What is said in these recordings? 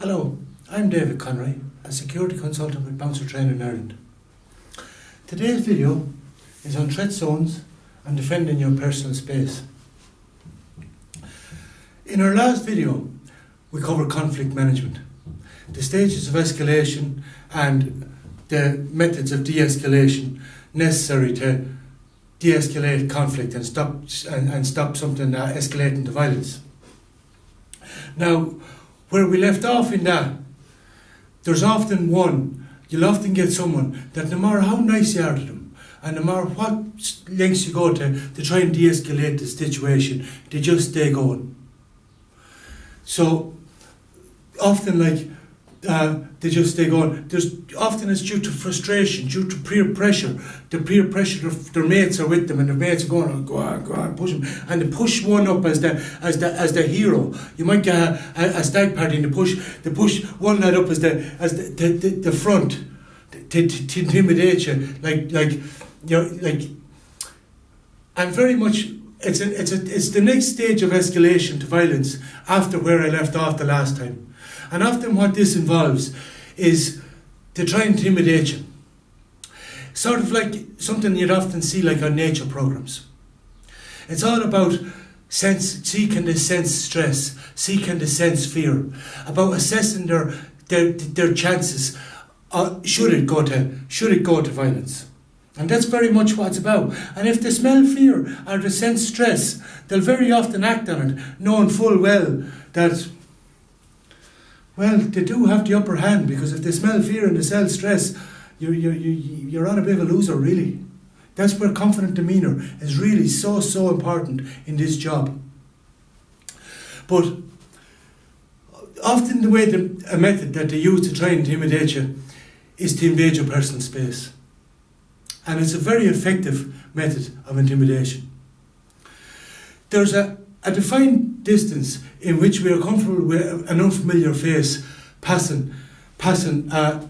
Hello, I'm David Conroy, a security consultant with Bouncertraining in Ireland. Today's video is on threat zones and defending your personal space. In our last video, we covered conflict management, the stages of escalation and the methods of de-escalation necessary to de-escalate conflict and stop something escalating to violence. Now, where we left off in that, you'll often get someone that no matter how nice you are to them, and no matter what lengths you go to try and de-escalate the situation, they just stay going. So, often they just stay going. Often it's due to frustration, due to peer pressure. The peer pressure, their mates are with them and their mates are going, oh, go on, push them. And they push one up as the hero. You might get a stag party and they push one lad up as the front to intimidate you. And very much it's the next stage of escalation to violence after where I left off the last time. And often what this involves is to try and intimidate you. Sort of like something you'd often see like on nature programs. It's all about seeking to sense stress, seeking to sense fear, about assessing their chances should it go to violence. And that's very much what it's about. And if they smell fear or they sense stress, they'll very often act on it, knowing full well that they do have the upper hand, because if they smell fear and they smell stress, you're on a bit of a loser, really. That's where confident demeanour is really so important in this job. But often a method that they use to try and intimidate you is to invade your personal space. And it's a very effective method of intimidation. There's a defined distance in which we are comfortable with an unfamiliar face passing a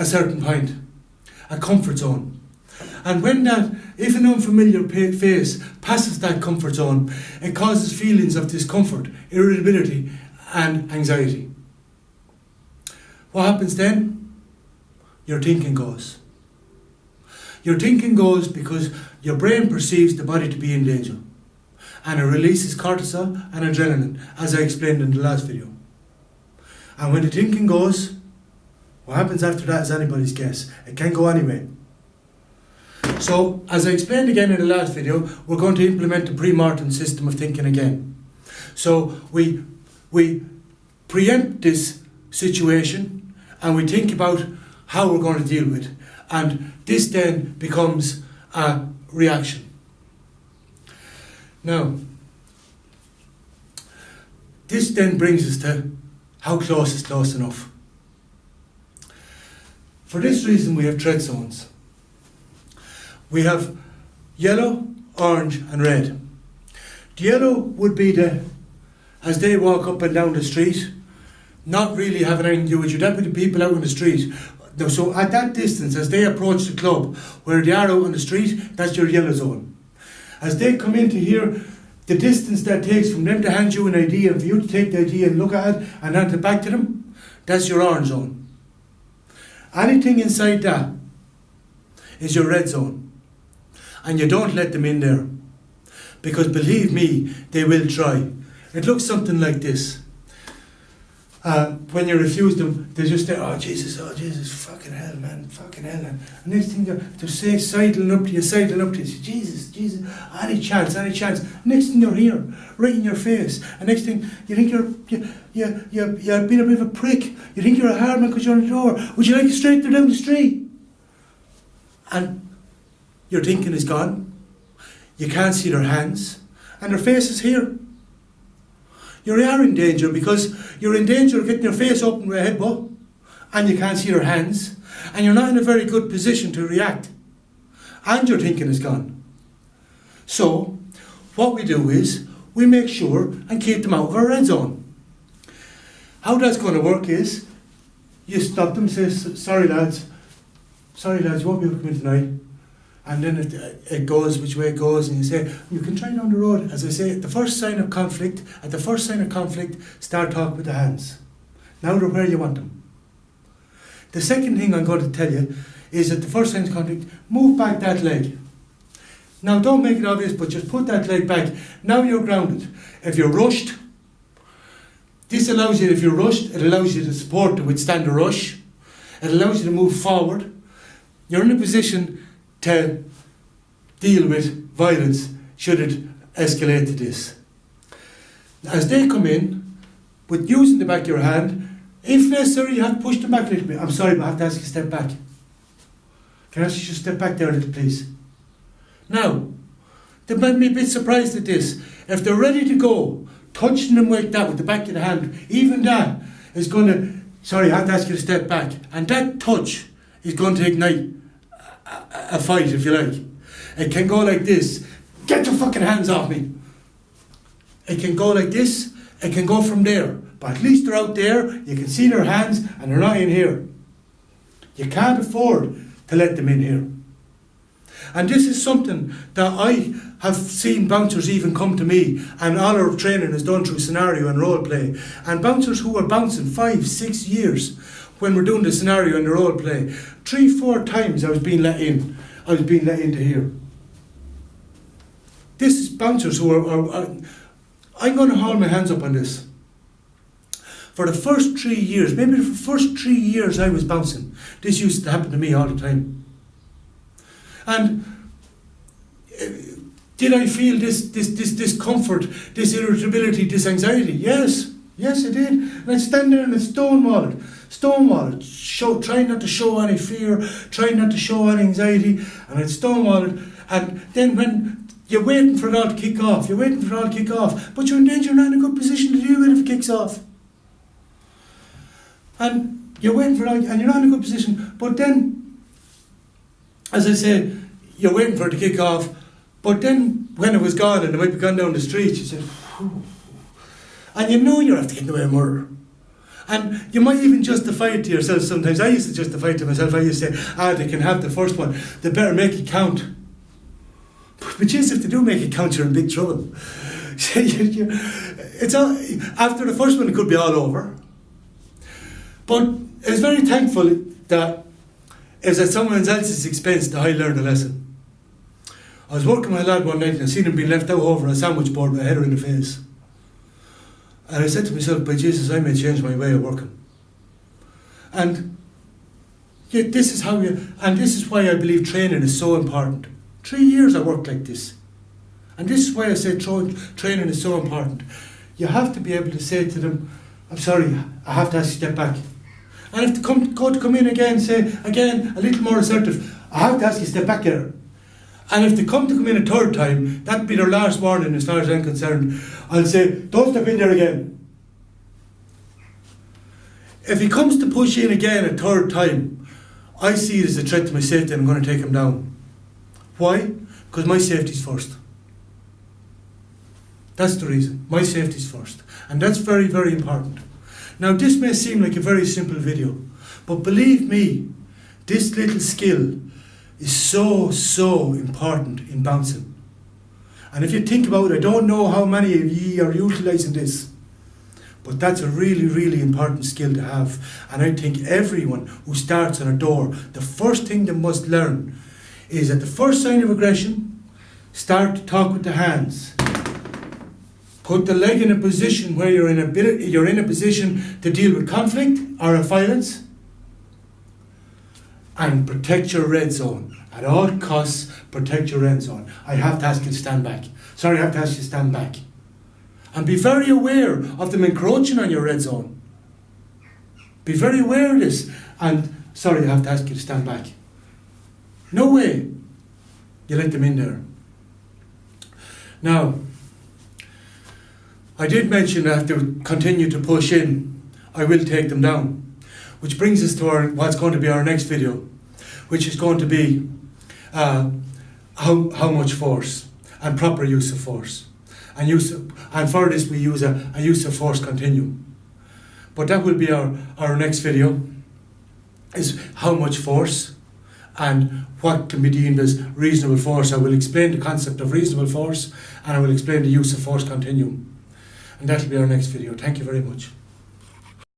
certain point, a comfort zone. And if an unfamiliar face passes that comfort zone, it causes feelings of discomfort, irritability and anxiety. What happens then? Your thinking goes. Your thinking goes because your brain perceives the body to be in danger. And it releases cortisol and adrenaline, as I explained in the last video. And when the thinking goes, what happens after that is anybody's guess. It can go anyway. So, as I explained again in the last video, we're going to implement the pre-mortem system of thinking again. So, we preempt this situation and we think about how we're going to deal with it. And this then becomes a reaction. Now, this then brings us to how close is close enough. For this reason, we have threat zones. We have yellow, orange and red. The yellow would be as they walk up and down the street, not really having anything to do with you. That would be the people out on the street. Now, so at that distance, as they approach the club, where they are out on the street, that's your yellow zone. As they come into here, the distance that takes from them to hand you an ID and for you to take the ID and look at it and hand it back to them, that's your orange zone. Anything inside that is your red zone. And you don't let them in there. Because believe me, they will try. It looks something like this. When you refuse them, they just say, oh Jesus, fucking hell, man, fucking hell. And next thing they're sidling up to you, say, Jesus, any chance. Next thing they're here, right in your face. And next thing, you think you're being a bit of a prick. You think you're a hard man because you're on the door. Would you like to straight down the street? And your thinking is gone. You can't see their hands. And their face is here. You are in danger because you're in danger of getting your face open with a headbutt and you can't see your hands and you're not in a very good position to react and your thinking is gone. So what we do is we make sure and keep them out of our red zone. How that's going to work is you stop them and say, sorry lads, you won't be able to come in tonight. And then it goes which way it goes, and you say, you can try down the road. As I say, at the first sign of conflict, start talking with the hands. Now they're where you want them. The second thing I'm going to tell you is at the first sign of contact, move back that leg. Now don't make it obvious, but just put that leg back. Now you're grounded. If you're rushed, this allows you, if you're rushed, it allows you to support to withstand the rush. It allows you to move forward. You're in a position to deal with violence should it escalate to this. As they come in, with using the back of your hand, if necessary, you have to push them back a little bit. I'm sorry, but I have to ask you to step back. Can I ask you to step back there a little, please? Now, they might be a bit surprised at this. If they're ready to go, touching them like that with the back of the hand, even that is going to, sorry, I have to ask you to step back. And that touch is going to ignite a fight, if you like. It can go like this. Get your fucking hands off me. It can go like this. It can go from there. But at least they're out there. You can see their hands and they're not in here. You can't afford to let them in here. And this is something that I have seen bouncers even come to me, and all our training is done through scenario and role play. And bouncers who are bouncing 5-6 years when we're doing the scenario and the role play, 3-4 times I was being let in. I was being let into here. This is bouncers who are I'm going to hold my hands up on this. For the first 3 years, maybe the first 3 years I was bouncing, this used to happen to me all the time. And did I feel this discomfort, this irritability, this anxiety? Yes, I did. And I'd stand there and I'd stonewall it, trying not to show any fear, trying not to show any anxiety, and I'd stonewall it. And then when you're waiting for it all to kick off, but you're in danger, you're not in a good position to deal with it if it kicks off. And you're waiting for it all, and you're not in a good position, but then, as I say, you're waiting for it to kick off, but then when it was gone and it might be gone down the street, you said, whew. And you know you're after getting away with murder. And you might even justify it to yourself sometimes. I used to justify it to myself. I used to say, they can have the first one. They better make it count. But yes, if they do make it count, you're in big trouble. It's all, after the first one, it could be all over. But I was very thankful that it was at someone else's expense that I learned a lesson. I was working with a lad one night and I seen him being left out over a sandwich board with a header in the face. And I said to myself, by Jesus, I may change my way of working. And yet this is why I believe training is so important. 3 years I worked like this. And this is why I say training is so important. You have to be able to say to them, I'm sorry, I have to ask you to step back. And if they come in again, say, again, a little more assertive, I have to ask you to step back here. And if they come in a third time, that'd be their last warning as far as I'm concerned. I'll say, don't step in there again. If he comes to push in again a third time, I see it as a threat to my safety and I'm going to take him down. Why? Because my safety's first. That's the reason. My safety's first. And that's very, very important. Now this may seem like a very simple video, but believe me, this little skill is so important in bouncing. And if you think about it, I don't know how many of you are utilising this, but that's a really, really important skill to have. And I think everyone who starts on a door, the first thing they must learn is at the first sign of aggression, start to talk with the hands. Put the leg in a position where you're in a position to deal with conflict or violence. And protect your red zone. At all costs, protect your red zone. I have to ask you to stand back. Sorry, I have to ask you to stand back. And be very aware of them encroaching on your red zone. Be very aware of this. And sorry, I have to ask you to stand back. No way you let them in there. Now, I did mention that if they continue to push in, I will take them down. Which brings us to what's going to be our next video, which is going to be how much force and proper use of force. And for this we use a use of force continuum. But that will be our next video, is how much force and what can be deemed as reasonable force. I will explain the concept of reasonable force and I will explain the use of force continuum. And that will be our next video. Thank you very much.